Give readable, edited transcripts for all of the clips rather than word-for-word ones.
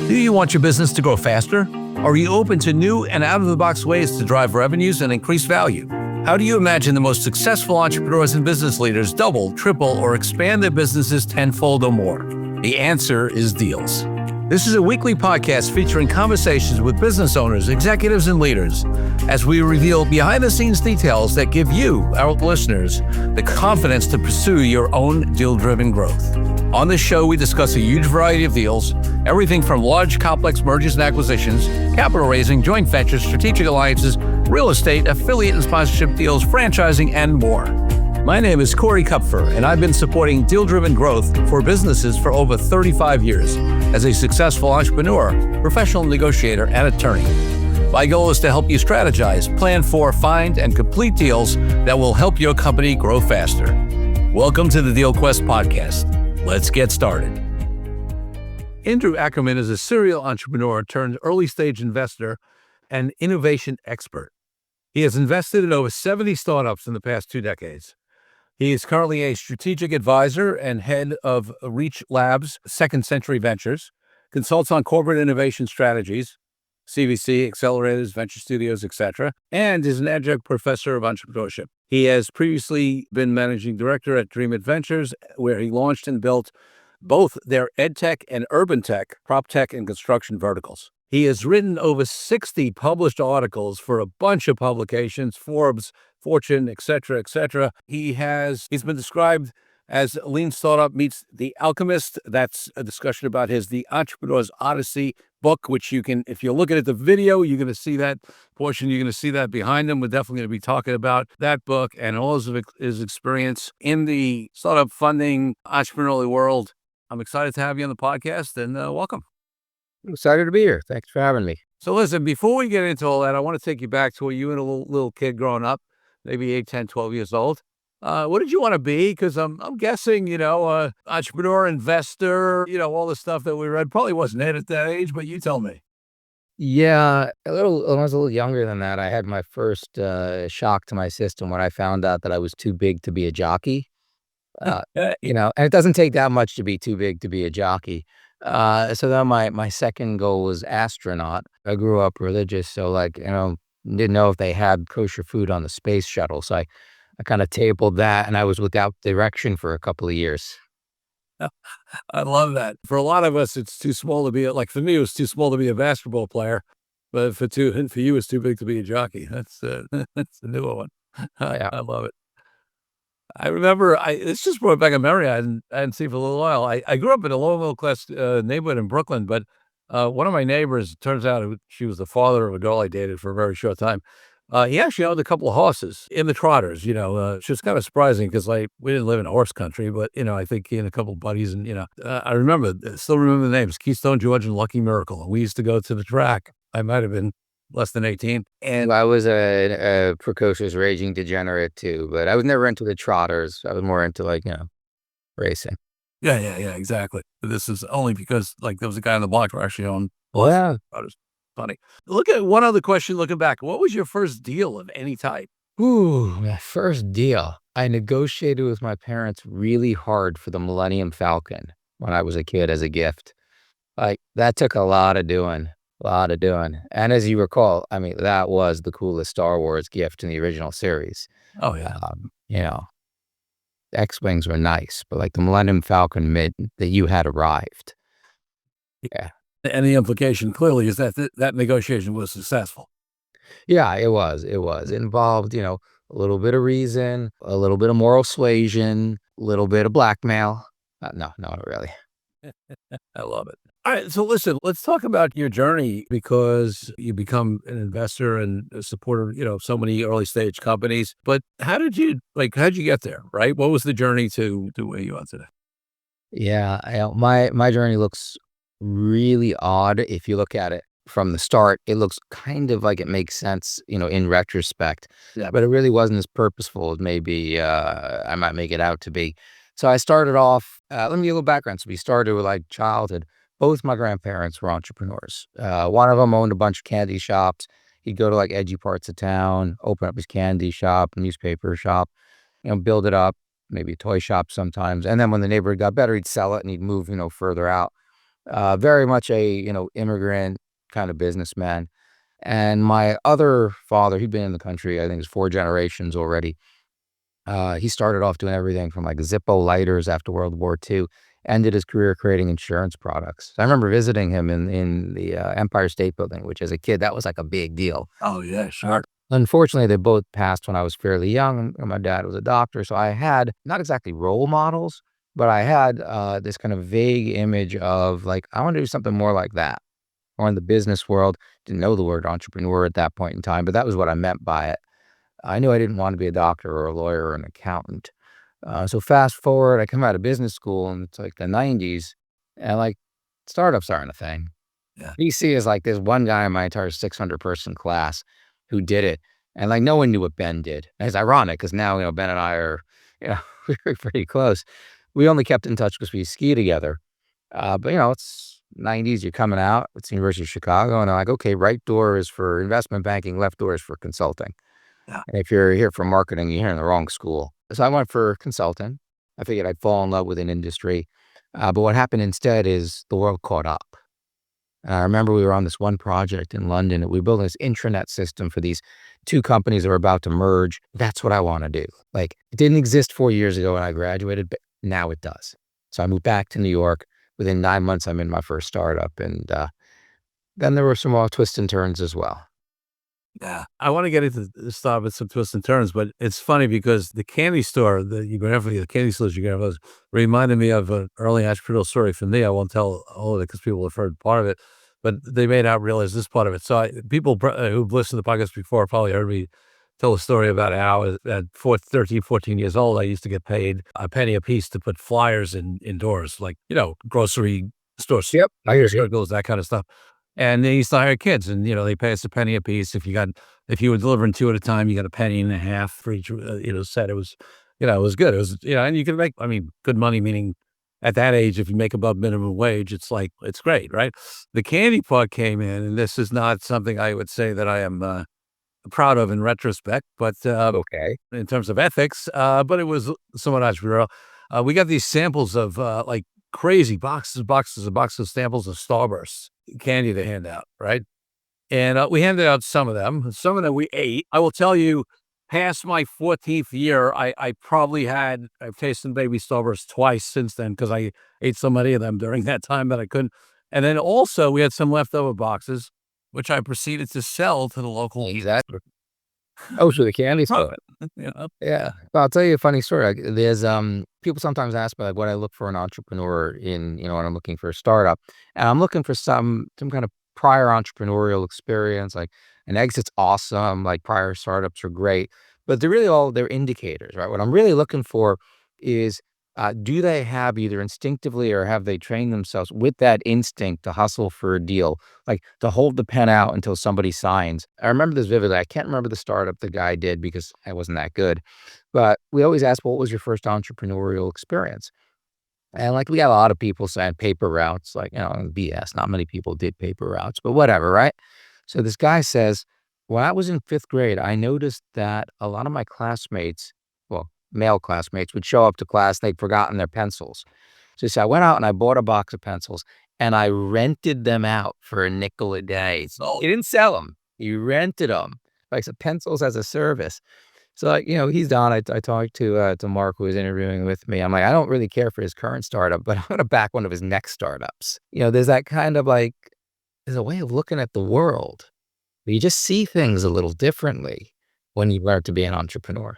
Do you want your business to grow faster? Are you open to new and out-of-the-box ways to drive revenues and increase value? How do you imagine the most successful entrepreneurs and business leaders double, triple, or expand their businesses tenfold or more? The answer is Deals. This is a weekly podcast featuring conversations with business owners, executives, and leaders as we reveal behind-the-scenes details that give you, our listeners, the confidence to pursue your own deal-driven growth. On this show, we discuss a huge variety of deals, everything from large, complex mergers and acquisitions, capital raising, joint ventures, strategic alliances, real estate, affiliate and sponsorship deals, franchising, and more. My name is Corey Kupfer, and I've been supporting deal-driven growth for businesses for over 35 years as a successful entrepreneur, professional negotiator, and attorney. My goal is to help you strategize, plan for, find, and complete deals that will help your company grow faster. Welcome to the DealQuest Podcast. Let's get started. Andrew Ackerman is a serial entrepreneur turned early-stage investor and innovation expert. He has invested in over 70 startups in the past 2 decades. He is currently a strategic advisor and head of Reach Labs, Second Century Ventures, consults on corporate innovation strategies, CVC, accelerators, venture studios, etc., and is an adjunct professor of entrepreneurship. He has previously been managing director at DreamIt Adventures, where he launched and built both their EdTech and Urban Tech, prop tech, and construction verticals. He has written over 60 published articles for a bunch of publications, Forbes, Fortune, etc., etc. He's been described as Lean Startup meets The Alchemist. That's a discussion about The Entrepreneur's Odyssey book, which you can, if you're looking at the video, you're going to see that portion. You're going to see that behind him. We're definitely going to be talking about that book and all of his experience in the startup funding entrepreneurial world. I'm excited to have you on the podcast, and welcome. I'm excited to be here. Thanks for having me. So listen, before we get into all that, I want to take you back to when you were a little kid growing up, maybe 8, 10, 12 years old. What did you want to be? Because I'm guessing, entrepreneur, investor, all the stuff that we read probably wasn't it at that age, but you tell me. Yeah, when I was a little younger than that, I had my first shock to my system when I found out that I was too big to be a jockey. And it doesn't take that much to be too big to be a jockey. So then my second goal was astronaut. I grew up religious, so didn't know if they had kosher food on the space shuttle. So I kind of tabled that, and I was without direction for a couple of years. I love that. For a lot of us, it's too small to be, for me, it was too small to be a basketball player, but for you, it's too big to be a jockey. That's a newer one. Yeah. I love it. I remember, it's just brought back a memory I hadn't seen for a little while. I grew up in a low middle class neighborhood in Brooklyn, but one of my neighbors, it turns out she was the father of a girl I dated for a very short time. He actually owned a couple of horses in the trotters, which was kind of surprising because we didn't live in horse country, but, I think he and a couple of buddies and, I still remember the names, Keystone George and Lucky Miracle. And we used to go to the track. I might've been less than 18. And I was a precocious raging degenerate too, but I was never into the trotters. I was more into racing. Yeah, exactly. But this is only because there was a guy on the block who actually owned trotters. Funny. Look at one other question looking back. What was your first deal of any type? My first deal. I negotiated with my parents really hard for the Millennium Falcon when I was a kid as a gift. That took a lot of doing. And as you recall, that was the coolest Star Wars gift in the original series. Oh, yeah. X-Wings were nice, but the Millennium Falcon meant that you had arrived. Yeah. And the implication clearly is that that negotiation was successful. Yeah, it was. It involved, a little bit of reason, a little bit of moral suasion, a little bit of blackmail. No, not really. I love it. All right. So listen, let's talk about your journey because you become an investor and a supporter, of so many early stage companies. But how did you get there, right? What was the journey to where you are today? Yeah, my journey looks really odd. If you look at it from the start, it looks kind of like it makes sense, in retrospect. Yeah. But it really wasn't as purposeful as maybe I might make it out to be. So I started off, let me give you a little background. So we started with childhood. Both my grandparents were entrepreneurs. One of them owned a bunch of candy shops. He'd go to edgy parts of town, open up his candy shop, newspaper shop, build it up, maybe a toy shop sometimes. And then when the neighborhood got better, he'd sell it and he'd move, further out. Very much a, immigrant kind of businessman. And my other father, he'd been in the country, I think it's 4 generations already. He started off doing everything from like Zippo lighters after World War II, ended his career creating insurance products. I remember visiting him in the Empire State Building, which as a kid, that was like a big deal. Oh, yeah, sure. Unfortunately, they both passed when I was fairly young, and my dad was a doctor. So I had not exactly role models, but I had this kind of vague image of like, I want to do something more like that. Or in the business world, didn't know the word entrepreneur at that point in time, but that was what I meant by it. I knew I didn't want to be a doctor or a lawyer or an accountant. So fast forward, I come out of business school and it's like the 90s, and like startups aren't a thing. Yeah. VC is like there's one guy in my entire 600-person class who did it. And like no one knew what Ben did. And it's ironic because now, Ben and I are, we're pretty close. We only kept in touch because we ski together. But it's 90s, you're coming out, it's the University of Chicago, and I'm like, okay, right door is for investment banking, left door is for consulting. Yeah. And if you're here for marketing, you're here in the wrong school. So I went for consulting. I figured I'd fall in love with an industry. But what happened instead is the world caught up. And I remember we were on this one project in London, and we built this intranet system for these 2 companies that were about to merge. That's what I want to do. Like, it didn't exist 4 years ago when I graduated, but now it does. So I moved back to New York. Within 9 months, I'm in my first startup. And then there were some more twists and turns as well. Yeah. I want to get into the stuff with some twists and turns, but it's funny because the candy store that you go for, the candy stores you go for, reminded me of an early entrepreneurial story for me. I won't tell all of it because people have heard part of it, but they may not realize this part of it. So people who've listened to the podcast before probably heard me tell a story about how at 13, 14 years old, I used to get paid a penny a piece to put flyers indoors, like, grocery stores, Yep. I hear you. circles, that kind of stuff. And they used to hire kids and, they pay us a penny a piece. If you were delivering 2 at a time, you got a penny and a half for each, set. It was, it was good. It was, and you could make, good money, meaning at that age, if you make above minimum wage, it's like, it's great, right? The candy part came in, and this is not something I would say that I am proud of in retrospect, but Okay. in terms of ethics, but it was somewhat entrepreneurial. We got these samples of like crazy boxes of samples of Starburst candy to hand out, right? And we handed out some of them. Some of them we ate. I will tell you, past my 14th year, I've tasted baby Starburst twice since then because I ate so many of them during that time that I couldn't. And then also we had some leftover boxes, which I proceeded to sell to the local. Exactly. Oh, so the candy store. Yeah. Well, I'll tell you a funny story. Like, there's people sometimes ask me like what I look for an entrepreneur in, when I'm looking for a startup. And I'm looking for some kind of prior entrepreneurial experience. Like an exit's awesome, like prior startups are great, but they're indicators, right? What I'm really looking for is do they have either instinctively or have they trained themselves with that instinct to hustle for a deal, like to hold the pen out until somebody signs? I remember this vividly. I can't remember the startup the guy did because I wasn't that good, but we always ask, well, what was your first entrepreneurial experience? And like we got a lot of people saying paper routes, like, BS. Not many people did paper routes, but whatever, right? So this guy says, when I was in 5th grade, I noticed that a lot of my classmates, well, male classmates, would show up to class, they'd forgotten their pencils. So he said, I went out and I bought a box of pencils and I rented them out for a nickel a day. So he didn't sell them. He rented them. Like so pencils as a service. So like, he's done. I talked to Mark, who was interviewing with me. I'm like, I don't really care for his current startup, but I'm going to back one of his next startups. There's that kind of like, there's a way of looking at the world. You just see things a little differently when you learn to be an entrepreneur.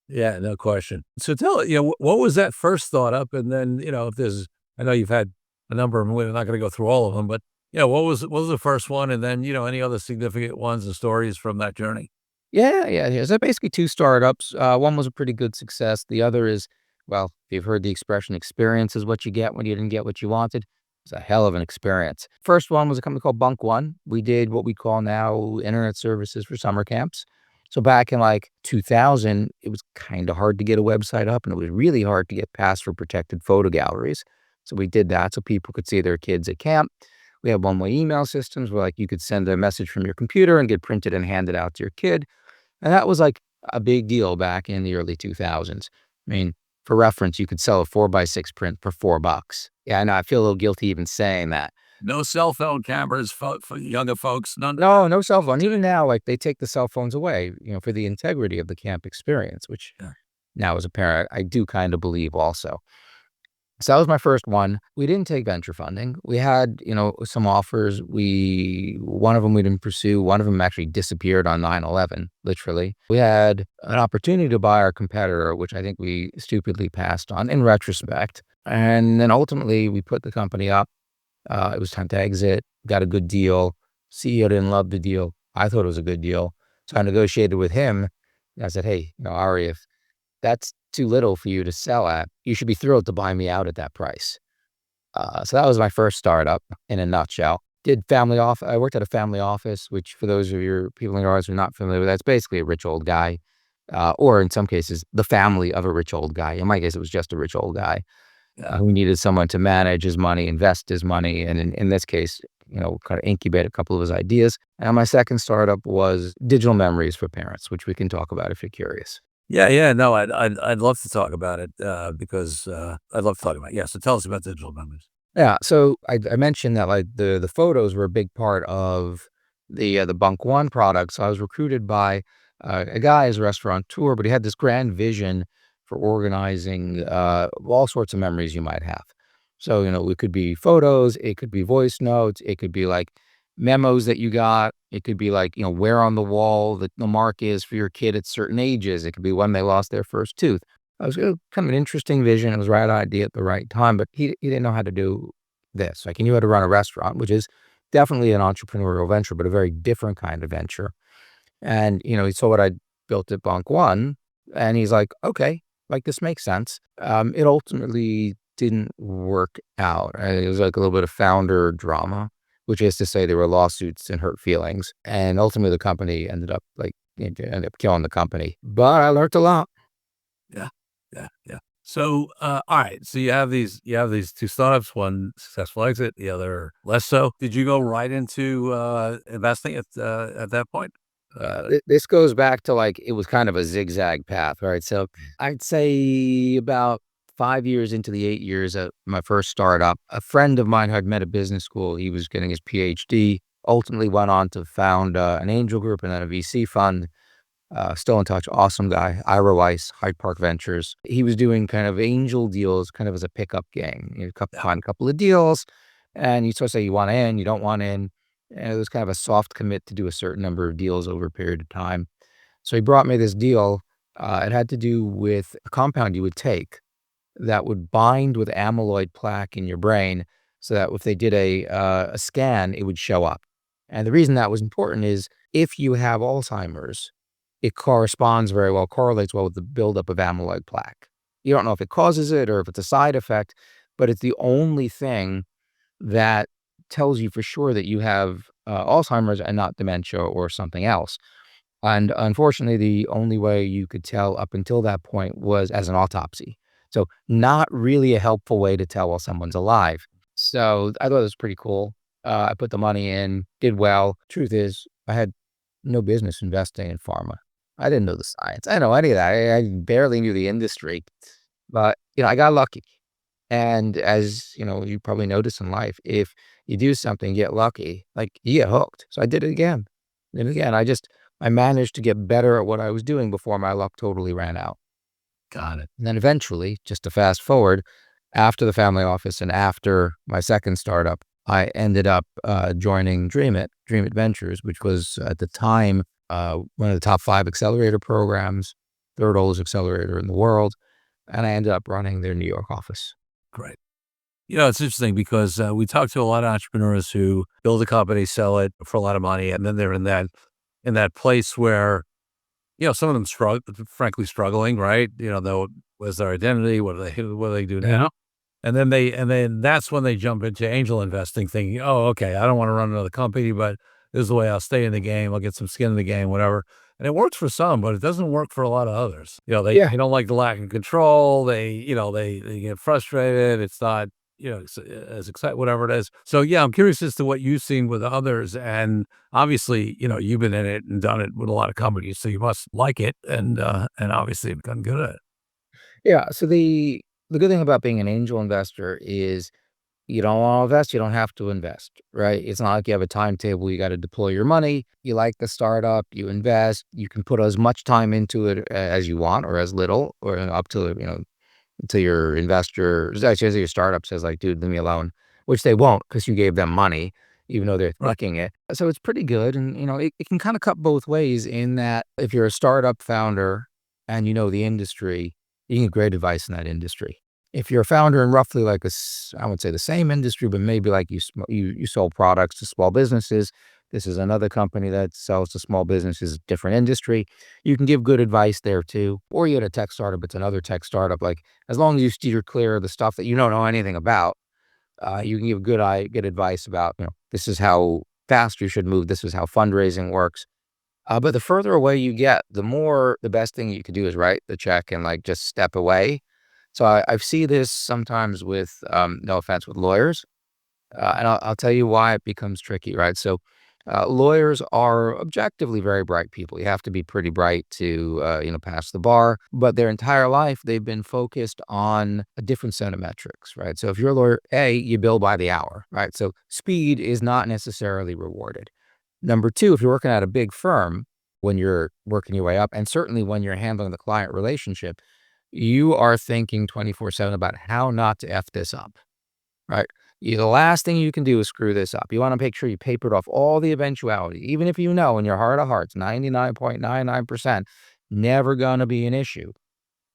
Yeah, no question. So tell, what was that first thought up? And then, I know you've had a number of them. We're not going to go through all of them, but, what was the first one? And then, any other significant ones and stories from that journey? Yeah. So basically 2 startups. One was a pretty good success. The other is, well, if you've heard the expression, experience is what you get when you didn't get what you wanted. It's a hell of an experience. First one was a company called Bunk One. We did what we call now internet services for summer camps. So back in like 2000, it was kind of hard to get a website up, and it was really hard to get password protected photo galleries. So we did that so people could see their kids at camp. We had one-way email systems where like you could send a message from your computer and get printed and handed out to your kid. And that was like a big deal back in the early 2000s. I mean, For reference, you could sell a 4x6 print for $4. Yeah, I know. I feel a little guilty even saying that. No cell phone cameras for younger folks. None. No cell phone. Even now, like they take the cell phones away, for the integrity of the camp experience, which Yeah. now as a parent, I do kind of believe also. So that was my first one. We didn't take venture funding. We had, some offers. One of them we didn't pursue. One of them actually disappeared on 9/11, literally. We had an opportunity to buy our competitor, which I think we stupidly passed on in retrospect. And then ultimately we put the company up. It was time to exit, got a good deal. CEO didn't love the deal. I thought it was a good deal. So I negotiated with him. I said, hey, Ari, if that's too little for you to sell at, you should be thrilled to buy me out at that price. So that was my first startup in a nutshell. I worked at a family office, which for those of your people in your audience who are not familiar with, that's basically a rich old guy, or in some cases, the family of a rich old guy. In my case, it was just a rich old guy who needed someone to manage his money, invest his money, and in this case, kind of incubate a couple of his ideas. And my second startup was digital memories for parents, which we can talk about if you're curious. Yeah. No, I'd love to talk about it because I'd love to talk about it. Yeah. So tell us about digital memories. Yeah, so I mentioned that like the photos were a big part of the Bunk One product. So I was recruited by a guy as a restaurateur, but he had this grand vision for organizing all sorts of memories you might have. So it could be photos, it could be voice notes, it could be like memos that you got, it could be like where on the wall the mark is for your kid at certain ages. It could be when they lost their first tooth. I was kind of an interesting vision. It was the right idea at the right time, but he didn't know how to do this. Like he knew how to run a restaurant, which is definitely an entrepreneurial venture, but a very different kind of venture. And, he saw what I built at Bunk One, and he's like, okay, like this makes sense. It ultimately didn't work out. It was like a little bit of founder drama, which is to say there were lawsuits and hurt feelings. And ultimately the company ended up killing the company. But I learned a lot. Yeah. So, all right. So you have these two startups, one successful exit, the other less so. Did you go right into investing at that point? This goes back to like, it was kind of a zigzag path, right? So I'd say about 5 years into the 8 years of my first startup, a friend of mine who I'd met at business school, he was getting his PhD, ultimately went on to found an angel group and then a VC fund. Still in touch, awesome guy, Ira Weiss, Hyde Park Ventures. He was doing kind of angel deals kind of as a pickup game. Find a couple of deals, and you sort of say you want in, you don't want in. And it was kind of a soft commit to do a certain number of deals over a period of time. So he brought me this deal. It had to do with a compound you would take that would bind with amyloid plaque in your brain so that if they did a scan, it would show up. And the reason that was important is if you have Alzheimer's, it corresponds very well, correlates well with the buildup of amyloid plaque. You don't know if it causes it or if it's a side effect, but it's the only thing that tells you for sure that you have Alzheimer's and not dementia or something else. And unfortunately, the only way you could tell up until that point was as an autopsy. So not really a helpful way to tell while someone's alive. So I thought it was pretty cool. I put the money in, did well. Truth is, I had no business investing in pharma. I didn't know the science. I didn't know any of that. I barely knew the industry, but I got lucky. And as you probably notice in life, if you do something, get lucky, like you get hooked. So I did it again. I managed to get better at what I was doing before my luck totally ran out. Got it. And then eventually, just to fast forward, after the family office and after my second startup, I ended up joining DreamIt Adventures, which was at the time one of the top 5 accelerator programs, third oldest accelerator in the world. And I ended up running their New York office. Great. It's interesting because we talk to a lot of entrepreneurs who build a company, sell it for a lot of money, and then they're in that place where, some of them frankly struggling, right? Where's their identity? What do they do now? And then that's when they jump into angel investing, thinking, oh, okay, I don't want to run another company, but this is the way I'll stay in the game. I'll get some skin in the game, whatever. And it works for some, but it doesn't work for a lot of others. They don't like the lack of control. They get frustrated. It's not, as exciting, whatever it is. So yeah, I'm curious as to what you've seen with others. And obviously, you've been in it and done it with a lot of companies, so you must like it and obviously have gotten good at it. Yeah. So the good thing about being an angel investor is you don't want to invest, you don't have to invest, right? It's not like you have a timetable, you got to deploy your money. You like the startup, you invest, you can put as much time into it as you want or as little or up to, until your investor, actually your startup says like, dude, leave me alone, which they won't because you gave them money, even though they're Right. thinking it. So it's pretty good. And, it can kind of cut both ways in that if you're a startup founder and you know the industry, you can get great advice in that industry. If you're a founder in roughly like I would say the same industry, but maybe like you sell products to small businesses. This is another company that sells to small businesses, different industry. You can give good advice there too. Or you get a tech startup, it's another tech startup. Like as long as you steer clear of the stuff that you don't know anything about, you can give good advice about, this is how fast you should move. This is how fundraising works. But the further away you get, the best thing you could do is write the check and like just step away. So I see this sometimes with, no offense, with lawyers. And I'll tell you why it becomes tricky, right? So lawyers are objectively very bright people. You have to be pretty bright to, pass the bar. But their entire life, they've been focused on a different set of metrics, right? So if you're a lawyer, A, you bill by the hour, right? So speed is not necessarily rewarded. Number two, if you're working at a big firm, when you're working your way up, and certainly when you're handling the client relationship, you are thinking 24/7 about how not to F this up, right? The last thing you can do is screw this up. You want to make sure you papered off all the eventuality, even if you know in your heart of hearts, 99.99%, never going to be an issue.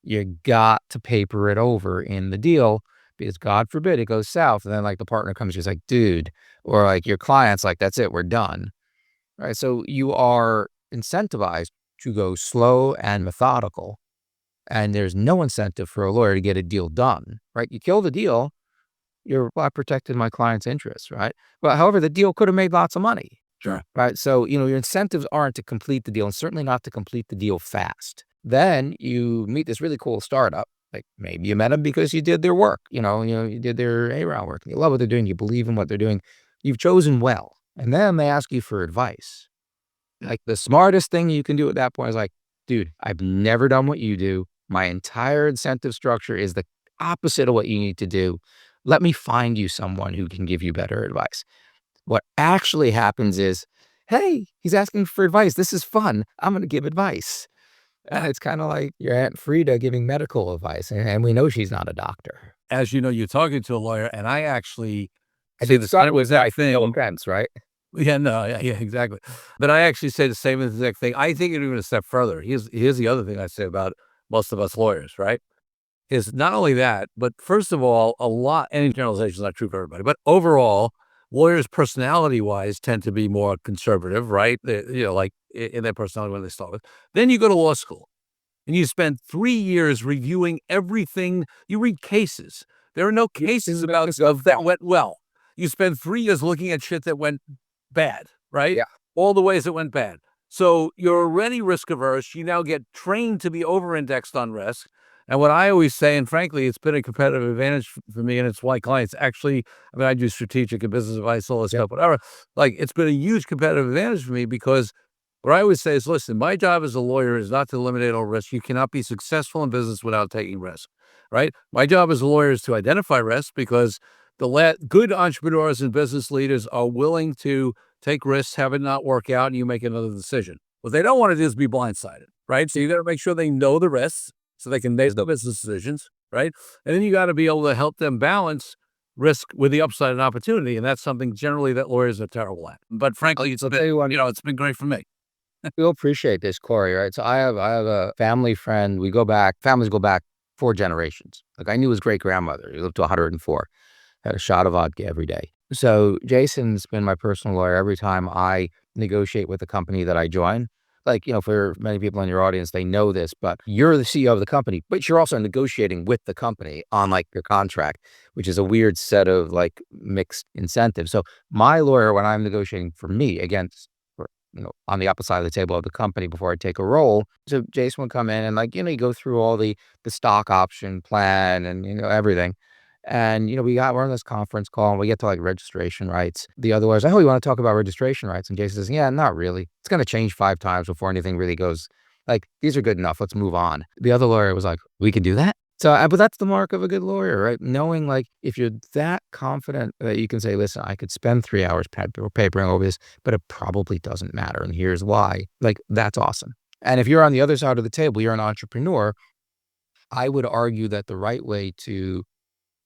You got to paper it over in the deal because God forbid it goes south. And then like the partner comes, she's like, dude, or like your client's like, that's it, we're done. Right. So you are incentivized to go slow and methodical. And there's no incentive for a lawyer to get a deal done, right? You kill the deal, I protected my client's interests, right? But however, the deal could have made lots of money, Sure. right? So, your incentives aren't to complete the deal and certainly not to complete the deal fast. Then you meet this really cool startup. Like maybe you met them because you did their work, you did their A-round work. You love what they're doing. You believe in what they're doing. You've chosen well. And then they ask you for advice. Like the smartest thing you can do at that point is like, dude, I've never done what you do. My entire incentive structure is the opposite of what you need to do. Let me find you someone who can give you better advice. What actually happens is, hey, he's asking for advice. This is fun. I'm going to give advice. And it's kind of like your Aunt Frida giving medical advice. And we know she's not a doctor. As you know, you're talking to a lawyer, and I actually I say did the start same with that exact thing. no offense, right? Yeah, no, yeah, exactly. But I actually say the same exact thing. I think even a step further. Here's the other thing I say about most of us lawyers, right? Is not only that, but first of all, any generalization is not true for everybody, but overall, lawyers personality-wise tend to be more conservative, right? Like in their personality when they start with. Then you go to law school and you spend 3 years reviewing everything. You read cases. There are no cases about stuff that went well. You spend 3 years looking at shit that went bad, right? Yeah. All the ways it went bad. So you're already risk averse. You now get trained to be over-indexed on risk. And what I always say, and frankly, it's been a competitive advantage for me, and it's why clients actually, I do strategic and business advice, all this stuff, whatever. Like, it's been a huge competitive advantage for me because what I always say is, listen, my job as a lawyer is not to eliminate all risk. You cannot be successful in business without taking risk, right? My job as a lawyer is to identify risk because good entrepreneurs and business leaders are willing to take risks, have it not work out, and you make another decision. What they don't want to do is be blindsided, right? So you got to make sure they know the risks so they can make the business decisions, right? And then you got to be able to help them balance risk with the upside and opportunity. And that's something generally that lawyers are terrible at. But frankly, I'll tell you what, it's been great for me. we'll appreciate this, Corey, right? So I have a family friend. Families go back 4 generations. Like I knew his great grandmother. He lived to 104, had a shot of vodka every day. So Jason's been my personal lawyer every time I negotiate with the company that I join. Like, for many people in your audience, they know this, but you're the CEO of the company, but you're also negotiating with the company on like your contract, which is a weird set of like mixed incentives. So my lawyer, when I'm negotiating for me against, on the opposite side of the table of the company before I take a role. So Jason would come in and like, you go through all the stock option plan and, everything. And, we're on this conference call and we get to like registration rights. The other was, oh, you want to talk about registration rights? And Jason says, yeah, not really. It's going to change 5 times before anything really goes like, these are good enough. Let's move on. The other lawyer was like, we can do that? So, but that's the mark of a good lawyer, right? Knowing like if you're that confident that you can say, listen, I could spend 3 hours papering over this, but it probably doesn't matter. And here's why. Like, that's awesome. And if you're on the other side of the table, you're an entrepreneur, I would argue that the right way to,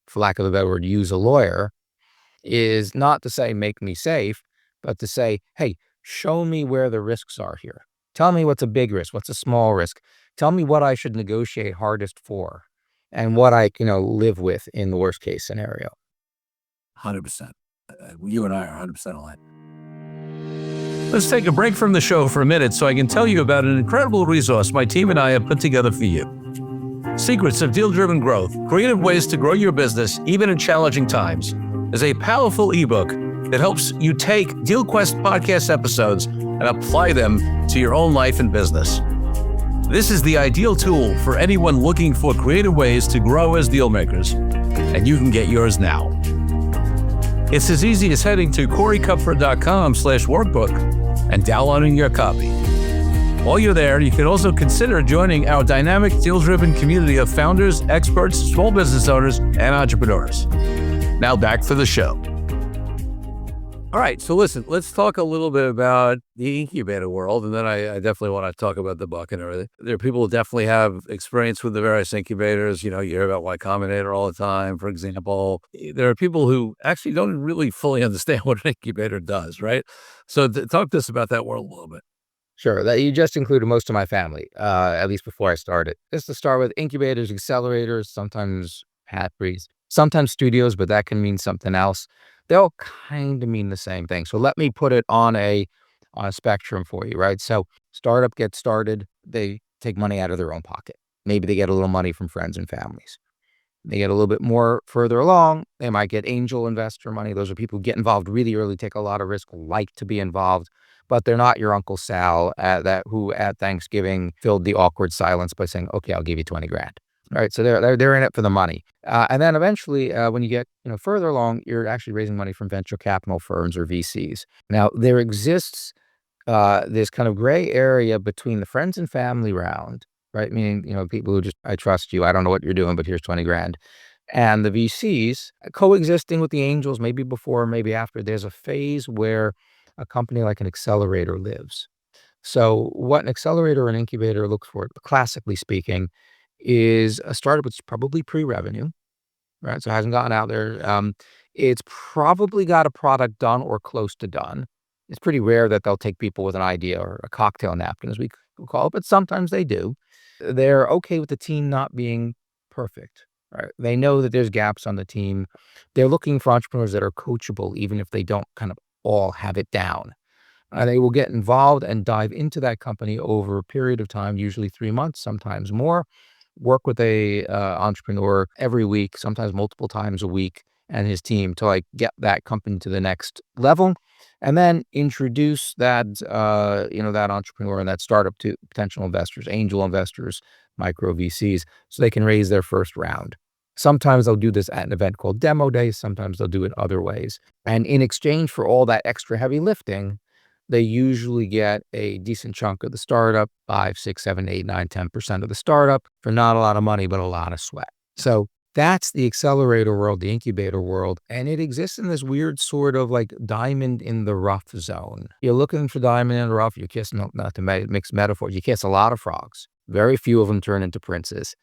for lack of a better word, use a lawyer is not to say, make me safe, but to say, hey, show me where the risks are here. Tell me what's a big risk, what's a small risk. Tell me what I should negotiate hardest for and what I, live with in the worst case scenario. 100%. You and I are 100% aligned. Let's take a break from the show for a minute so I can tell you about an incredible resource my team and I have put together for you. Secrets of Deal-Driven Growth, Creative Ways to Grow Your Business Even in Challenging Times, is a powerful ebook that helps you take DealQuest podcast episodes and apply them to your own life and business. This is the ideal tool for anyone looking for creative ways to grow as deal makers, and you can get yours now. It's as easy as heading to coreycupfer.com/workbook and downloading your copy. While you're there, you can also consider joining our dynamic deal-driven community of founders, experts, small business owners, and entrepreneurs. Now back for the show. All right, so listen, let's talk a little bit about the incubator world, and then I definitely want to talk about the book and everything. There are people who definitely have experience with the various incubators. You hear about Y Combinator all the time, for example. There are people who actually don't really fully understand what an incubator does, right? So talk to us about that world a little bit. Sure, that you just included most of my family, at least before I started. Just to start with, incubators, accelerators, sometimes hatcheries, sometimes studios, but that can mean something else. They all kind of mean the same thing. So let me put it on a spectrum for you, right? So startup gets started, they take money out of their own pocket. Maybe they get a little money from friends and families. They get a little bit more further along, they might get angel investor money. Those are people who get involved really early, take a lot of risk, like to be involved, but they're not your Uncle Sal who at Thanksgiving filled the awkward silence by saying, okay, I'll give you 20 grand. All right, so they're in it for the money. And then eventually, when you get further along, you're actually raising money from venture capital firms or VCs. Now, there exists this kind of gray area between the friends and family round, right? Meaning, people who just, I trust you, I don't know what you're doing, but here's 20 grand. And the VCs coexisting with the angels, maybe before, maybe after. There's a phase where a company like an accelerator lives. So what an accelerator or an incubator looks for, classically speaking, is a startup that's probably pre-revenue, right? So it hasn't gotten out there. It's probably got a product done or close to done. It's pretty rare that they'll take people with an idea or a cocktail napkin, as we call it, but sometimes they do. They're okay with the team not being perfect, right? They know that there's gaps on the team. They're looking for entrepreneurs that are coachable, even if they don't kind of all have it down. They will get involved and dive into that company over a period of time, usually 3 months, sometimes more. Work with a entrepreneur every week, sometimes multiple times a week, and his team to get that company to the next level, and then introduce that that entrepreneur and that startup to potential investors, angel investors, micro VCs, so they can raise their first round. Sometimes they'll do this at an event called Demo Day. Sometimes they'll do it other ways. And in exchange for all that extra heavy lifting, they usually get a decent chunk of the startup, 5, 6, 7, 8, 9, 10% of the startup for not a lot of money, but a lot of sweat. So that's the accelerator world, the incubator world. And it exists in this weird sort of diamond in the rough zone. You're looking for diamond in the rough. You kiss, not to mix metaphors, you kiss a lot of frogs. Very few of them turn into princes.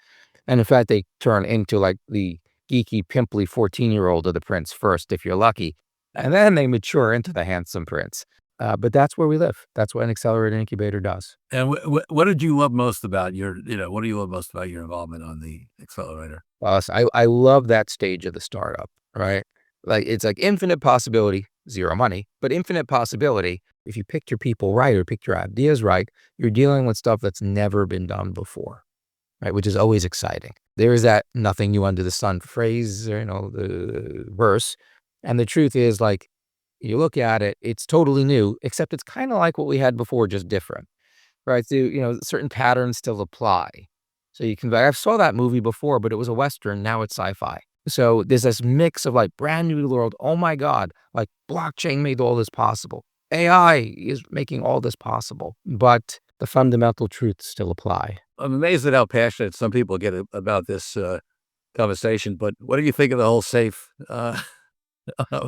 And in fact, they turn into the geeky, pimply 14-year-old of the prince first, if you're lucky. And then they mature into the handsome prince. But that's where we live. That's what an accelerator incubator does. And what did you love most about what do you love most about your involvement on the accelerator? Well, I love that stage of the startup, right? It's infinite possibility, zero money, but infinite possibility. If you pick your people right or pick your ideas right, you're dealing with stuff that's never been done before, right? Which is always exciting. There is that nothing new under the sun phrase, the verse. And the truth is you look at it, it's totally new, except it's kind of like what we had before, just different, right? So, certain patterns still apply. So I saw that movie before, but it was a Western. Now it's sci-fi. So there's this mix of brand new to the world. Oh my God, blockchain made all this possible. AI is making all this possible. But the fundamental truths still apply. I'm amazed at how passionate some people get about this conversation, but what do you think of the whole safe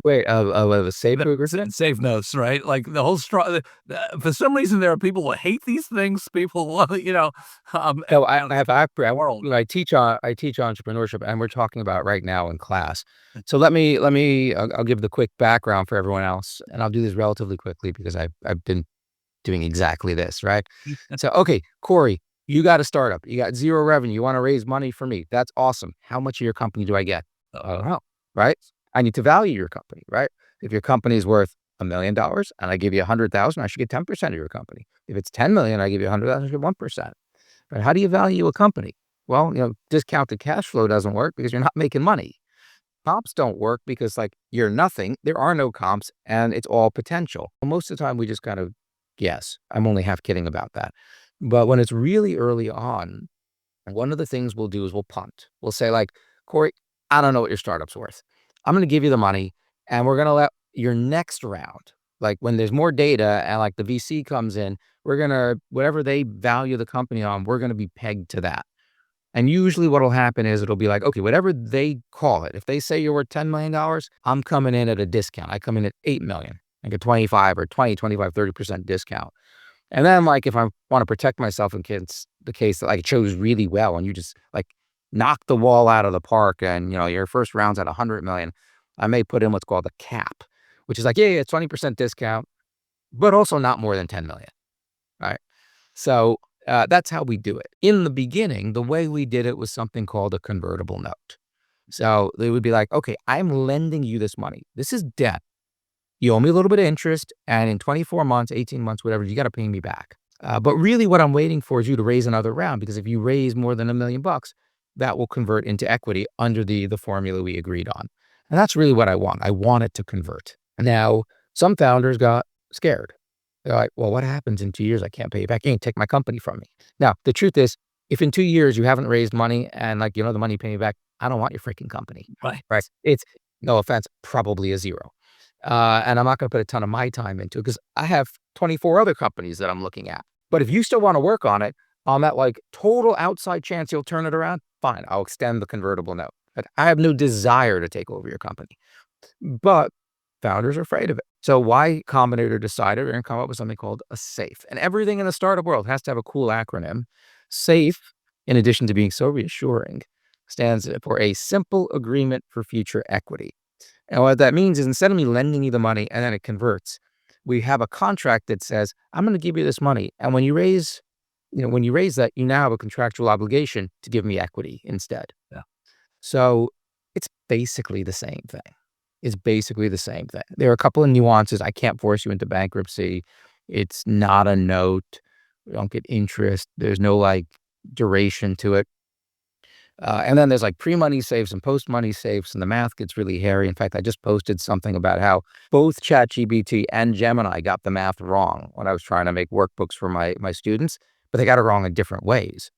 Wait, of a safe agreement? safe notes, right? Like the whole for some reason, there are people who hate these things. People love it, No, I have I teach entrepreneurship, and we're talking about right now in class. So I'll give the quick background for everyone else, and I'll do this relatively quickly because I've been doing exactly this, right? So, okay, Corey, you got a startup, you got zero revenue, you want to raise money for me. That's awesome. How much of your company do I get? I don't know, right? I need to value your company, right? If your company is worth $1 million and I give you 100,000, I should get 10% of your company. If it's 10 million, I give you 100,000, I should get 1%. But how do you value a company? Well, discounted cash flow doesn't work because you're not making money. Comps don't work because you're nothing. There are no comps and it's all potential. Most of the time we just kind of guess. I'm only half kidding about that. But when it's really early on, one of the things we'll do is we'll punt. We'll say Corey, I don't know what your startup's worth. I'm going to give you the money and we're going to let your next round, when there's more data and the VC comes in, we're going to, whatever they value the company on, we're going to be pegged to that. And usually what'll happen is it'll be okay, whatever they call it. If they say you're worth $10 million, I'm coming in at a discount. I come in at 8 million, like a 25 or 20, 25, 30% discount. And then if I want to protect myself in the case that it shows really well and you just knock the wall out of the park and your first round's at 100 million, I may put in what's called a cap, which is yeah, 20% discount, but also not more than 10 million, right? So that's how we do it. In the beginning, the way we did it was something called a convertible note. So they would be okay, I'm lending you this money. This is debt. You owe me a little bit of interest, and in 24 months, 18 months, whatever, you got to pay me back. But really what I'm waiting for is you to raise another round, because if you raise more than $1 million, that will convert into equity under the formula we agreed on. And that's really what I want. I want it to convert. Now, some founders got scared. They're like, well, what happens in 2 years? I can't pay you back. You can't take my company from me. Now, the truth is, if in 2 years you haven't raised money and the money you pay me back, I don't want your freaking company. Right. It's, no offense, probably a zero. And I'm not going to put a ton of my time into it because I have 24 other companies that I'm looking at. But if you still want to work on it, on that total outside chance you'll turn it around, fine, I'll extend the convertible note. But I have no desire to take over your company. But founders are afraid of it. So Y Combinator decided we're going to come up with something called a SAFE. And everything in the startup world has to have a cool acronym. SAFE, in addition to being so reassuring, stands for a simple agreement for future equity. And what that means is instead of me lending you the money and then it converts, we have a contract that says, I'm going to give you this money. And when you raise that, you now have a contractual obligation to give me equity instead. Yeah. So it's basically the same thing. There are a couple of nuances. I can't force you into bankruptcy. It's not a note. We don't get interest. There's no duration to it. And then there's pre-money safes and post-money safes, and the math gets really hairy. In fact, I just posted something about how both ChatGPT and Gemini got the math wrong when I was trying to make workbooks for my students, but they got it wrong in different ways.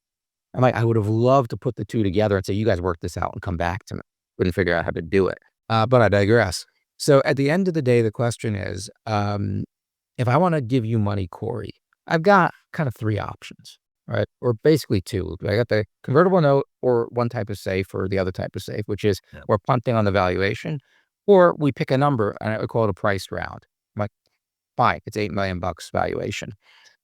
I would have loved to put the two together and say, you guys work this out and come back to me. Couldn't figure out how to do it. But I digress. So at the end of the day, the question is, if I want to give you money, Corey, I've got kind of three options. Right. Or basically two. I got the convertible note or one type of safe or the other type of safe, which is we're punting on the valuation, or we pick a number and I would call it a priced round. I'm fine, it's $8 million valuation.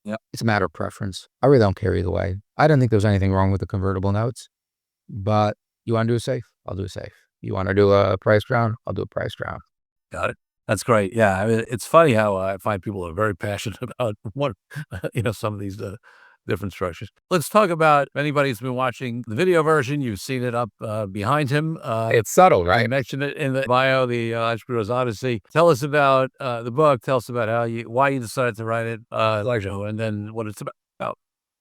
Yeah. It's a matter of preference. I really don't care either way. I don't think there's anything wrong with the convertible notes, but you want to do a safe? I'll do a safe. You want to do a priced round? I'll do a priced round. Got it. That's great. Yeah. I mean, it's funny how I find people are very passionate about some of these different structures. Let's talk about, if anybody's been watching the video version, you've seen it up behind him. It's subtle, right? I mentioned it in the bio, the Entrepreneur's Odyssey. Tell us about the book. Tell us about why you decided to write it, and then what it's about.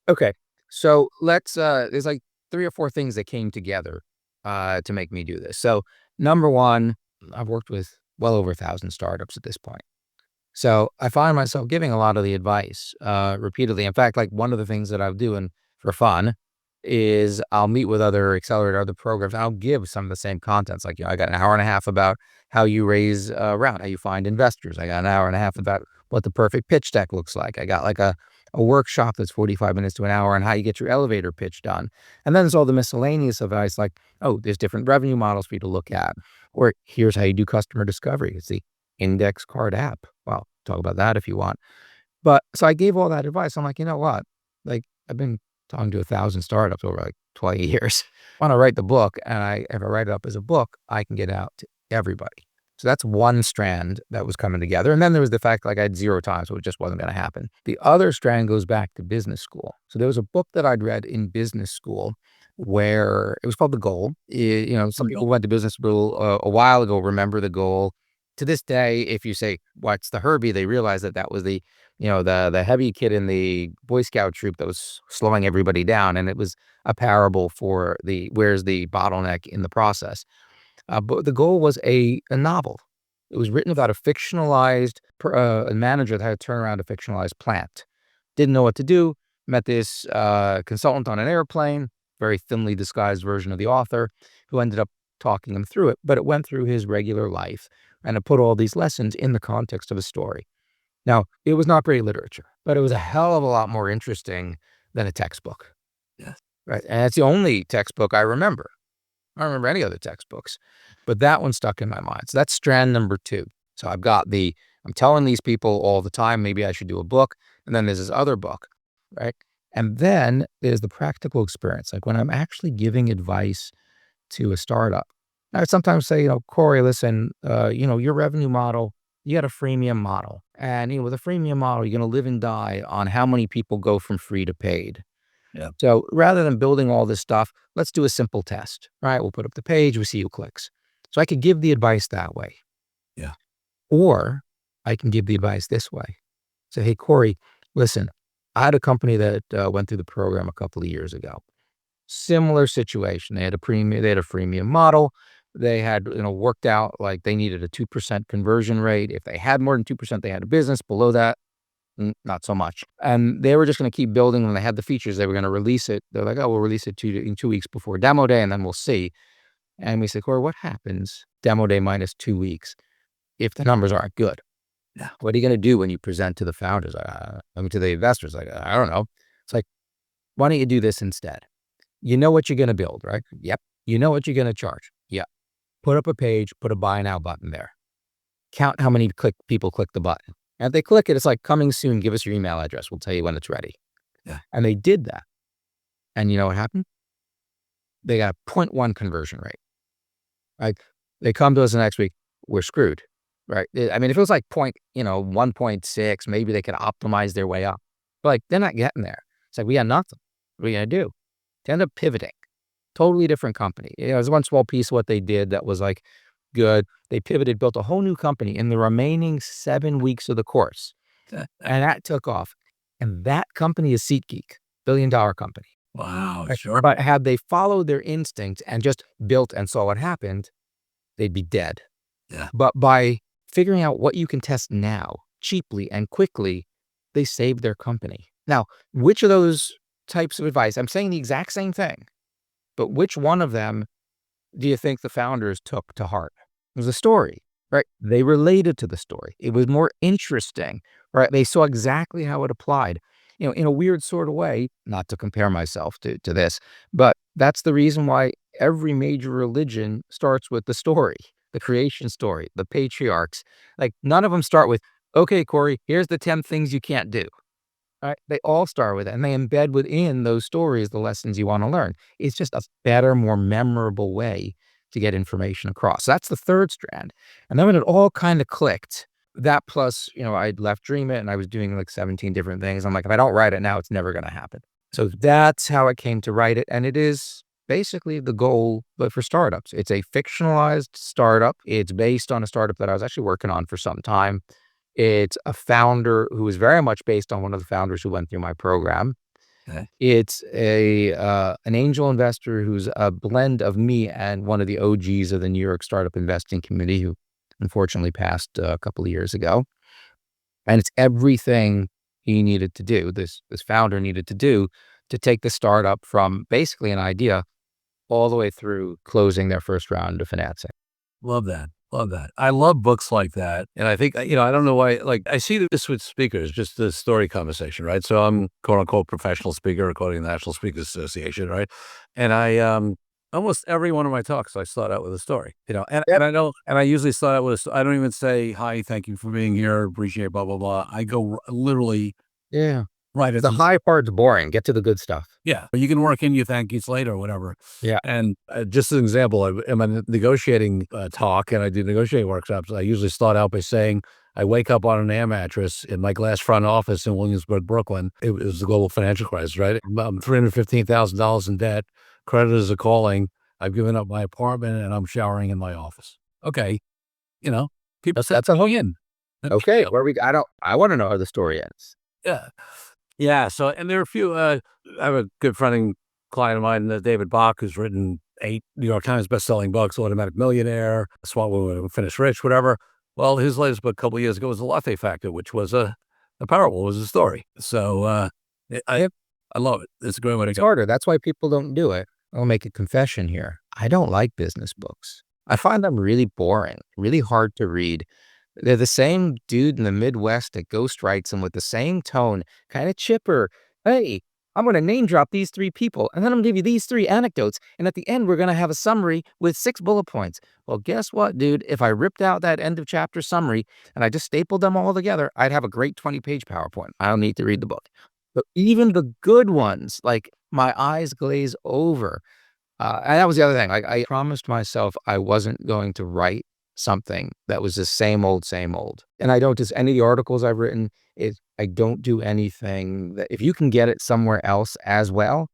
Okay. So let's, there's 3 or 4 things that came together to make me do this. So number one, I've worked with well over 1,000 startups at this point. So I find myself giving a lot of the advice repeatedly. In fact, one of the things that I'm doing for fun is I'll meet with other accelerator, other programs. I'll give some of the same contents. Like, I got an hour and a half about how you raise a round, how you find investors. I got an hour and a half about what the perfect pitch deck looks like. I got like a workshop that's 45 minutes to an hour on how you get your elevator pitch done. And then there's all the miscellaneous advice like, oh, there's different revenue models for you to look at. Or here's how you do customer discovery. It's the index card app. Well, talk about that if you want. But so I gave all that advice. I'm like, you know what? Like, I've been talking to 1,000 startups over like 20 years. I want to write the book, and if I write it up as a book, I can get out to everybody. So that's one strand that was coming together. And then there was the fact like I had 0 time, so it just wasn't going to happen. The other strand goes back to business school. So there was a book that I'd read in business school where it was called The Goal. Some people went to business school a while ago, remember The Goal. To this day, if you say, what's the Herbie, they realize that was the heavy kid in the Boy Scout troop that was slowing everybody down. And it was a parable for where's the bottleneck in the process. But The Goal was a novel. It was written about a fictionalized a manager that had to turn around a fictionalized plant. Didn't know what to do. Met this consultant on an airplane, very thinly disguised version of the author, who ended up talking him through it. But it went through his regular life, and it put all these lessons in the context of a story. Now, it was not great literature, but it was a hell of a lot more interesting than a textbook. Yes. Right. And it's the only textbook I remember. I don't remember any other textbooks, but that one stuck in my mind. So that's strand number 2. So I'm telling these people all the time, maybe I should do a book. And then there's this other book, right? And then there's the practical experience. Like when I'm actually giving advice to a startup, I would sometimes say, Corey, listen, your revenue model, you got a freemium model. And, with a freemium model, you're going to live and die on how many people go from free to paid. Yeah. So rather than building all this stuff, let's do a simple test, right? We'll put up the page, we see who clicks. So I could give the advice that way. Yeah. Or I can give the advice this way. Say, hey, Corey, listen, I had a company that went through the program a couple of years ago. Similar situation. They had a freemium model. They had, worked out like they needed a 2% conversion rate. If they had more than 2%, they had a business. Below that, not so much. And they were just going to keep building. When they had the features, they were going to release it. They're like, oh, we'll release it in 2 weeks before demo day, and then we'll see. And we said, Corey, what happens demo day minus 2 weeks if the numbers aren't good? Yeah. What are you going to do when you present to the founders? To the investors? Like, I don't know. It's like, why don't you do this instead? You know what you're going to build, right? Yep. You know what you're going to charge? Yeah. Put up a page, put a buy now button there. Count how many people click the button. And if they click it, it's like, coming soon, give us your email address. We'll tell you when it's ready. Yeah. And they did that. And you know what happened? They got a 0.1 conversion rate. Like, they come to us the next week, we're screwed, right? I mean, if it was like 1.6, maybe they could optimize their way up. But like, they're not getting there. It's like, we got nothing. What are you going to do? They end up pivoting. Totally different company. It was one small piece of what they did that was like good. They pivoted, built a whole new company in the remaining 7 weeks of the course. And that took off. And that company is SeatGeek, billion-dollar company. Wow, Right? sure. But had they followed their instinct and just built and saw what happened, they'd be dead. Yeah. But by figuring out what you can test now, cheaply and quickly, they saved their company. Now, which of those types of advice, I'm saying the exact same thing, but which one of them do you think the founders took to heart? It was a story, right? They related to the story. It was more interesting, right? They saw exactly how it applied, in a weird sort of way, not to compare myself to this, but that's the reason why every major religion starts with the story, the creation story, the patriarchs. Like, none of them start with, okay, Corey, here's the 10 things you can't do. Right? They all start with it, and they embed within those stories the lessons you want to learn. It's just a better, more memorable way to get information across. So that's the third strand. And then when it all kind of clicked, that plus, I'd left DreamIt and I was doing like 17 different things. I'm like, if I don't write it now, it's never going to happen. So that's how I came to write it. And it is basically the goal, but for startups. It's a fictionalized startup. It's based on a startup that I was actually working on for some time. It's a founder who is very much based on one of the founders who went through my program. Okay. It's an angel investor who's a blend of me and one of the OGs of the New York startup investing community, who unfortunately passed a couple of years ago. And it's everything he needed to do, this founder needed to do to take the startup from basically an idea all the way through closing their first round of financing. Love that. Love that. I love books like that. And I think, I don't know why, like, I see this with speakers, just the story conversation, right? So I'm quote unquote professional speaker according to the National Speakers Association, right? And I, almost every one of my talks, I start out with a story, and I know, and I usually start out with, I don't even say, hi, thank you for being here, appreciate, blah, blah, blah. I go literally Yeah. right at The high part's boring. Get to the good stuff. yeah, but you can work in your thank yous later or whatever. Yeah. And just as an example, I'm a negotiating talk and I do negotiating workshops. I usually start out by saying, I wake up on an air mattress in my glass front office in Williamsburg, Brooklyn. It was the global financial crisis, right? I'm $315,000 in debt. Creditors are calling. I've given up my apartment and I'm showering in my office. Okay. People That's a hook. in. Okay. I want to know how the story ends. Yeah. Yeah. So, and there are a few, I have a good friend and client of mine, David Bach, who's written 8 New York Times bestselling books, Automatic Millionaire, Smart Woman Who Finished Rich, whatever. Well, his latest book a couple of years ago was The Latte Factor, which was a parable, was a story. So, I love it. It's a great way to It's go. harder. That's why people don't do it. I'll make a confession here. I don't like business books. I find them really boring, really hard to read. They're the same dude in the Midwest that ghostwrites them with the same tone, kind of chipper. Hey, I'm going to name drop these 3 people, and then I'm going to give you these 3 anecdotes. And at the end, we're going to have a summary with 6 bullet points. Well, guess what, dude? If I ripped out that end of chapter summary and I just stapled them all together, I'd have a great 20-page PowerPoint. I don't need to read the book. But even the good ones, like my eyes glaze over. And that was the other thing. Like I promised myself I wasn't going to write something that was the same old, same old. And I don't just, any of the articles I've written, I don't do anything that if you can get it somewhere else as well,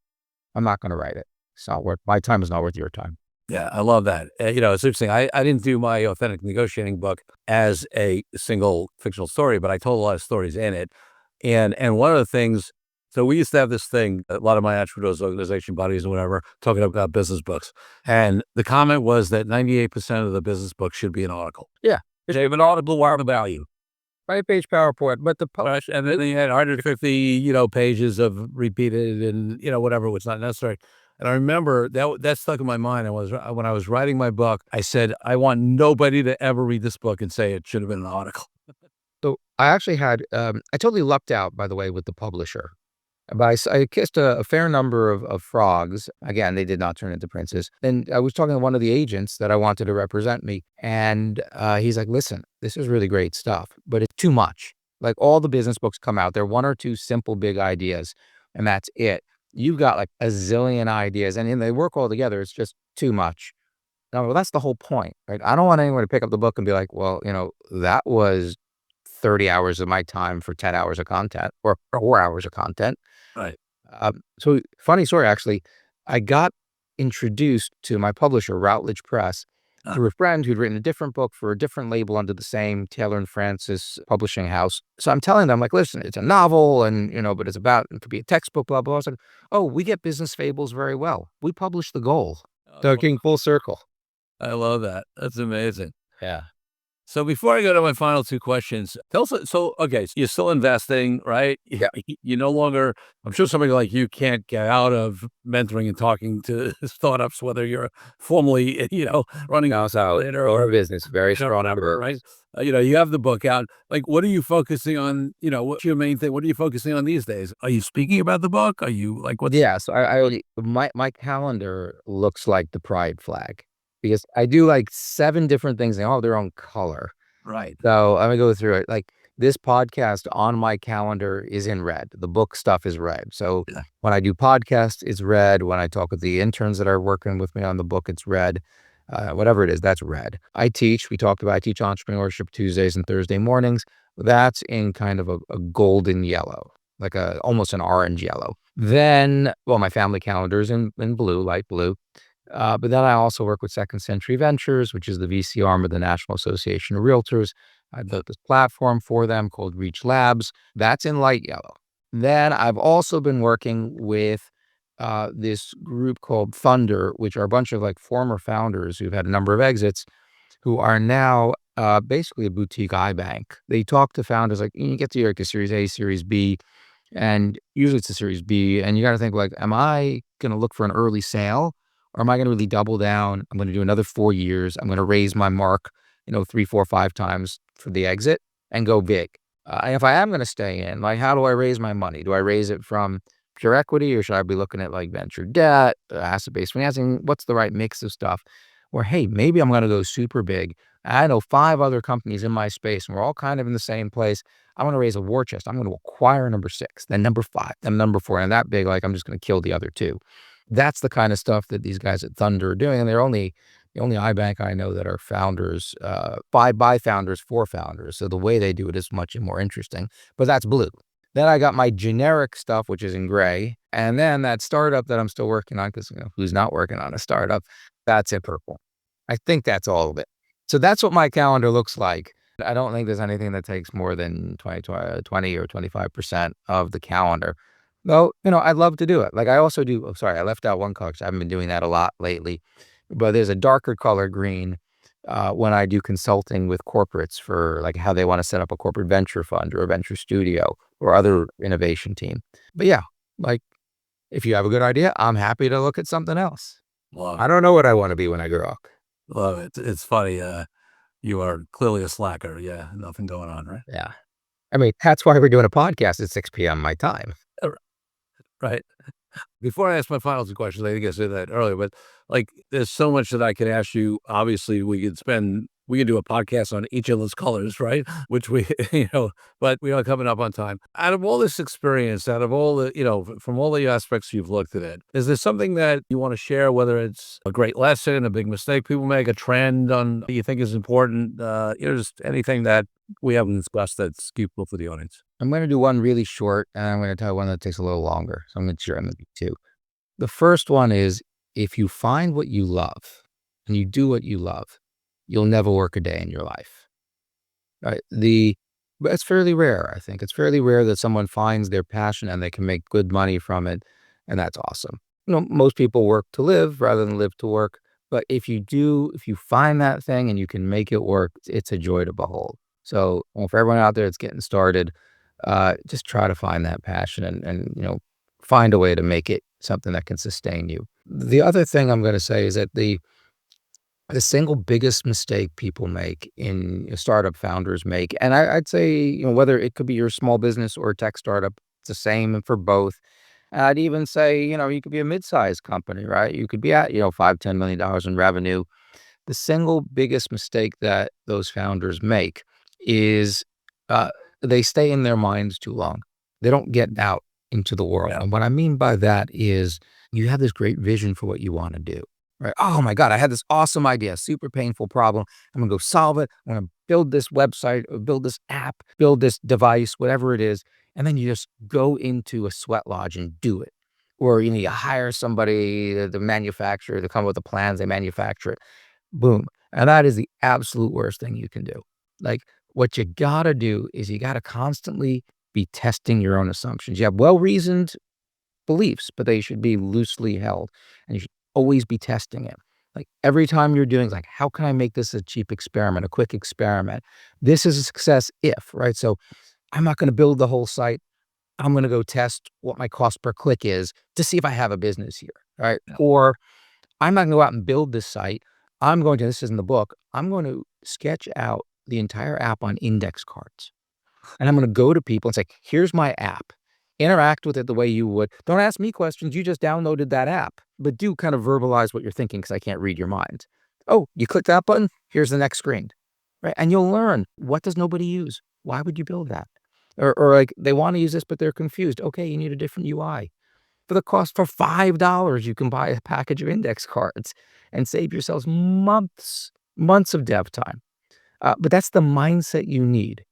I'm not going to write it. It's not worth, my time is not worth your time. Yeah, I love that. It's interesting. I didn't do my authentic negotiating book as a single fictional story, but I told a lot of stories in it. And one of the things, so we used to have this thing, a lot of my entrepreneurs organization buddies and whatever, talking about business books. And the comment was that 98% of the business book should be an article. Yeah. They have an article, where the value. 5-page PowerPoint, but And then they had 150, pages of repeated and, whatever was not necessary. And I remember that stuck in my mind. When I was writing my book, I said, I want nobody to ever read this book and say it should have been an article. So I actually had, I totally lucked out, by the way, with the publisher. But I kissed a fair number of frogs. Again, they did not turn into princes. And I was talking to one of the agents that I wanted to represent me. And he's like, listen, this is really great stuff, but it's too much. Like all the business books come out, they're 1 or 2 simple, big ideas, and that's it. You've got like a zillion ideas and they work all together. It's just too much. Now, well, that's the whole point, right? I don't want anyone to pick up the book and be like, well, that was 30 hours of my time for 10 hours of content or 4 hours of content. Right. So funny story, actually, I got introduced to my publisher, Routledge Press, through a friend who'd written a different book for a different label under the same Taylor and Francis publishing house. So I'm telling them, like, listen, it's a novel and, but it's about, it could be a textbook, blah, blah. I was like, oh, we get business fables very well. We publish The Goal. Talking full circle. I love that. That's amazing. Yeah. So before I go to my final 2 questions, tell us, so you're still investing, right? Yeah. You no longer, I'm sure somebody like you can't get out of mentoring and talking to startups, whether you're formally, running a accelerator or a business, very strong number, right? You have the book out. Like, what are you focusing on? What's your main thing? What are you focusing on these days? Are you speaking about the book? Are you like, what's? Yeah. So my calendar looks like the pride flag. Because I do like 7 different things. They all have their own color. Right. So I'm going to go through it. Like this podcast on my calendar is in red. The book stuff is red. So when I do podcasts, it's red. When I talk with the interns that are working with me on the book, it's red. Whatever it is, that's red. I teach entrepreneurship Tuesdays and Thursday mornings. That's in kind of a golden yellow, like almost an orange yellow. Then, my family calendar is in blue, light blue. But then I also work with Second Century Ventures, which is the VC arm of the National Association of Realtors. I built this platform for them called Reach Labs. That's in light yellow. Then I've also been working with this group called Thunder, which are a bunch of like former founders who've had a number of exits, who are now basically a boutique iBank. They talk to founders like, you get to your Series A, Series B, And usually it's a Series B. And you got to think like, am I going to look for an early sale, or am I going to really double down? I'm going to do another 4 years. I'm going to raise my mark, 3, 4, 5 times for the exit and go big. If I am going to stay in, like, how do I raise my money? Do I raise it from pure equity, or should I be looking at like venture debt, asset-based financing? What's the right mix of stuff? Or, hey, maybe I'm going to go super big. I know 5 other companies in my space, and we're all kind of in the same place. I want to raise a war chest. I'm going to acquire number 6, then number 5, then number 4, and that big, like I'm just going to kill the other 2. That's the kind of stuff that these guys at Thunder are doing, and they're only the only iBank I know that are founders, by founders for founders. So the way they do it is much more interesting. But that's blue. Then I got my generic stuff, which is in gray, and then that startup that I'm still working on, because who's not working on a startup? That's in purple. I think that's all of it. So that's what my calendar looks like. I don't think there's anything that takes more than 20 or 25% of the calendar. Though, I'd love to do it. Like I also do, I left out one color because I haven't been doing that a lot lately. But there's a darker color green when I do consulting with corporates for like how they want to set up a corporate venture fund or a venture studio or other innovation team. But yeah, like if you have a good idea, I'm happy to look at something else. I don't know what I want to be when I grow up. Well, it's funny. You are clearly a slacker. Yeah, nothing going on, right? Yeah. I mean, that's why we're doing a podcast at 6 p.m. my time. Right. Before I ask my final 2 questions, I think I said that earlier, but like there's so much that I could ask you. Obviously, we could do a podcast on each of those colors, right? Which we, but we are coming up on time. Out of all this experience, out of all the, from all the aspects you've looked at it, is there something that you want to share, whether it's a great lesson, a big mistake people make, a trend on that you think is important, just anything that we haven't discussed that's useful for the audience? I'm going to do one really short, and I'm going to tell you one that takes a little longer. So I'm going to share them with you two. The first one is, if you find what you love and you do what you love, you'll never work a day in your life. Right? But it's fairly rare, I think. It's fairly rare that someone finds their passion and they can make good money from it, and that's awesome. Most people work to live rather than live to work. But if you find that thing and you can make it work, it's a joy to behold. So for everyone out there that's getting started, just try to find that passion and find a way to make it something that can sustain you. The other thing I'm going to say is that the single biggest mistake people make startup founders make, and I'd say, whether it could be your small business or a tech startup, it's the same for both. I'd even say, you could be a mid-sized company, right? You could be at, $5-10 million in revenue. The single biggest mistake that those founders make is they stay in their minds too long. They don't get out into the world. Yeah. And what I mean by that is you have this great vision for what you want to do, right? Oh my God, I had this awesome idea, super painful problem. I'm going to go solve it. I'm going to build this website, or build this app, build this device, whatever it is. And then you just go into a sweat lodge and do it. Or, you hire somebody, the manufacturer, to come up with the plans, they manufacture it. Boom. And that is the absolute worst thing you can do. Like, what you got to do is you got to constantly be testing your own assumptions. You have well-reasoned beliefs, but they should be loosely held. And you should always be testing it. Like every time you're doing, like, how can I make this a cheap experiment, a quick experiment? This is a success if, right? So I'm not going to build the whole site. I'm going to go test what my cost per click is to see if I have a business here, right? Yeah. Or I'm not going to go out and build this site. This is in the book, I'm going to sketch out the entire app on index cards. And I'm going to go to people and say, here's my app. Interact with it the way you would. Don't ask me questions. You just downloaded that app. But do kind of verbalize what you're thinking, because I can't read your mind. Oh, you click that button? Here's the next screen. Right? And you'll learn, what does nobody use? Why would you build that? Or like, they want to use this, but they're confused. Okay, you need a different UI. For $5, you can buy a package of index cards and save yourselves months of dev time. But that's the mindset you need.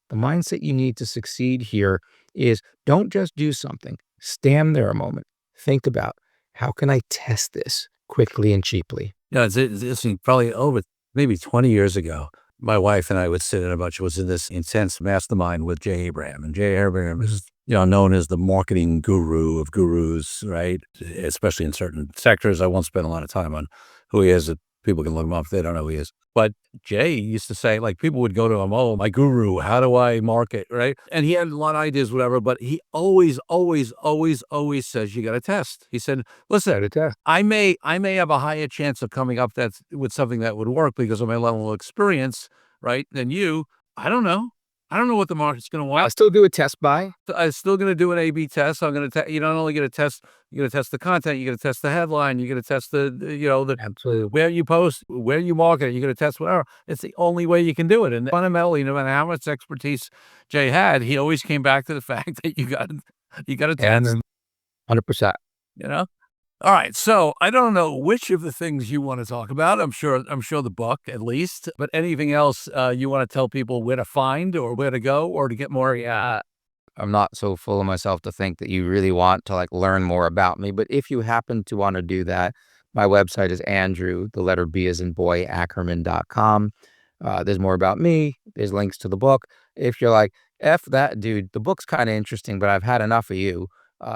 The mindset you need to succeed here is, don't just do something. Stand there a moment. Think about, how can I test this quickly and cheaply? Yeah, it's probably over maybe 20 years ago. My wife and I would sit in a bunch. Was in this intense mastermind with Jay Abraham, and Jay Abraham is known as the marketing guru of gurus, right? Especially in certain sectors. I won't spend a lot of time on who he is. People can look him up if they don't know who he is. But Jay used to say, like, people would go to him, oh, my guru, how do I market, right? And he had a lot of ideas, whatever, but he always says, you got to test. He said, listen, I may have a higher chance of coming up with something that would work because of my level of experience, right, than you. I don't know. I don't know what the market's going to want. I'll still do a test buy. I'm still going to do an A/B test. I'm going to, you not only going to test, you're going to test the content, you're going to test the headline, you're going to test the Absolutely. where you post, where you market it, you're going to test whatever. It's the only way you can do it. And fundamentally, no matter how much expertise Jay had, he always came back to the fact that you got to test. 100%. You know? All right, so I don't know which of the things you want to talk about. I'm sure the book at least, but anything else you want to tell people where to find or where to go or to get more? Yeah, I'm not so full of myself to think that you really want to like learn more about me. But if you happen to want to do that, my website is Andrew, the letter B as in boy, Ackerman.com. There's more about me. There's links to the book. If you're like, F that dude, the book's kind of interesting, but I've had enough of you.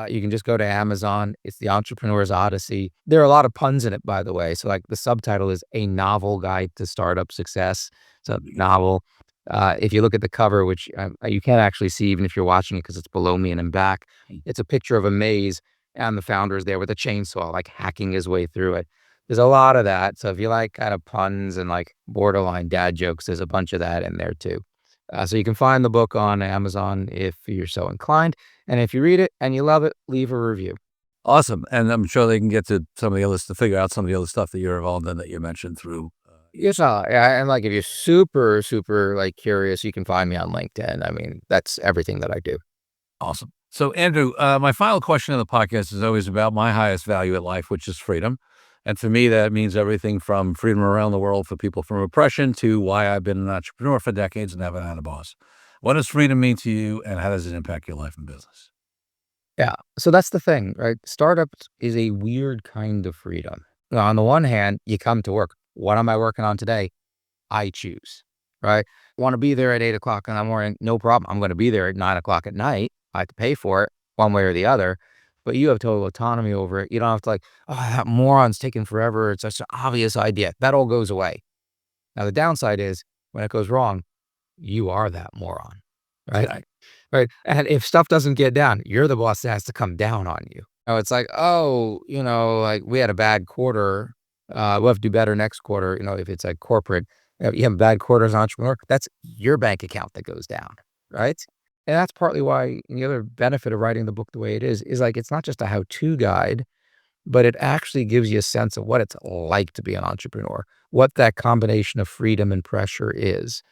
You can just go to Amazon. It's The Entrepreneur's Odyssey. There are a lot of puns in it, by the way. So like the subtitle is A Novel Guide to Startup Success. It's a novel. If you look at the cover, which you can't actually see even if you're watching it because it's below me and in back, it's a picture of a maze and the founder is there with a chainsaw, like hacking his way through it. There's a lot of that. So if you like kind of puns and like borderline dad jokes, there's a bunch of that in there too. So you can find the book on Amazon if you're so inclined. And if you read it and you love it, leave a review. Awesome. And I'm sure they can get to some of the others to figure out some of the other stuff that you're involved in that you mentioned through. Yes, yeah. And like if you're super, super like curious, you can find me on LinkedIn. I mean, that's everything that I do. Awesome. So Andrew, my final question on the podcast is always about my highest value in life, which is freedom. And for me, that means everything from freedom around the world for people from oppression to why I've been an entrepreneur for decades and haven't had a boss. What does freedom mean to you and how does it impact your life and business? Yeah. So that's the thing, right? Startups is a weird kind of freedom. Now, on the one hand, you come to work. What am I working on today? I choose, right? Want to be there at 8 o'clock in the morning? No problem. I'm going to be there at 9 o'clock at night. I have to pay for it one way or the other. But you have total autonomy over it. You don't have to like, oh, that moron's taking forever. It's such an obvious idea. That all goes away. Now, the downside is when it goes wrong, you are that moron, right? Okay. Right. And if stuff doesn't get down, you're the boss that has to come down on you. Oh, it's like, oh, like we had a bad quarter. We'll have to do better next quarter. If it's like corporate, you have a bad quarter as an entrepreneur, that's your bank account that goes down, right? And that's partly why the other benefit of writing the book the way it is like it's not just a how-to guide, but it actually gives you a sense of what it's like to be an entrepreneur, what that combination of freedom and pressure is.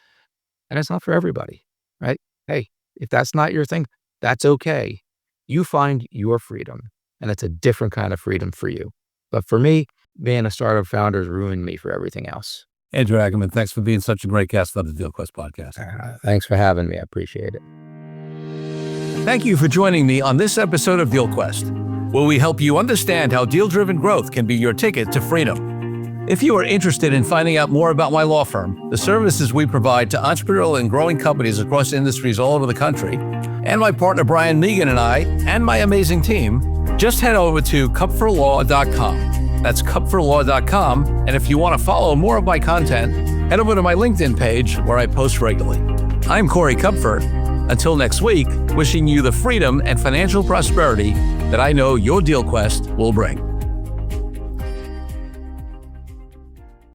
And it's not for everybody, right? Hey, if that's not your thing, that's okay. You find your freedom, and it's a different kind of freedom for you. But for me, being a startup founder has ruined me for everything else. Andrew Ackerman, thanks for being such a great guest on the DealQuest podcast. Thanks for having me. I appreciate it. Thank you for joining me on this episode of DealQuest, where we help you understand how deal-driven growth can be your ticket to freedom. If you are interested in finding out more about my law firm, the services we provide to entrepreneurial and growing companies across industries all over the country, and my partner Brian Megan and I, and my amazing team, just head over to kupferlaw.com. That's kupferlaw.com. And if you want to follow more of my content, head over to my LinkedIn page where I post regularly. I'm Corey Kupfer. Until next week, wishing you the freedom and financial prosperity that I know your DealQuest will bring.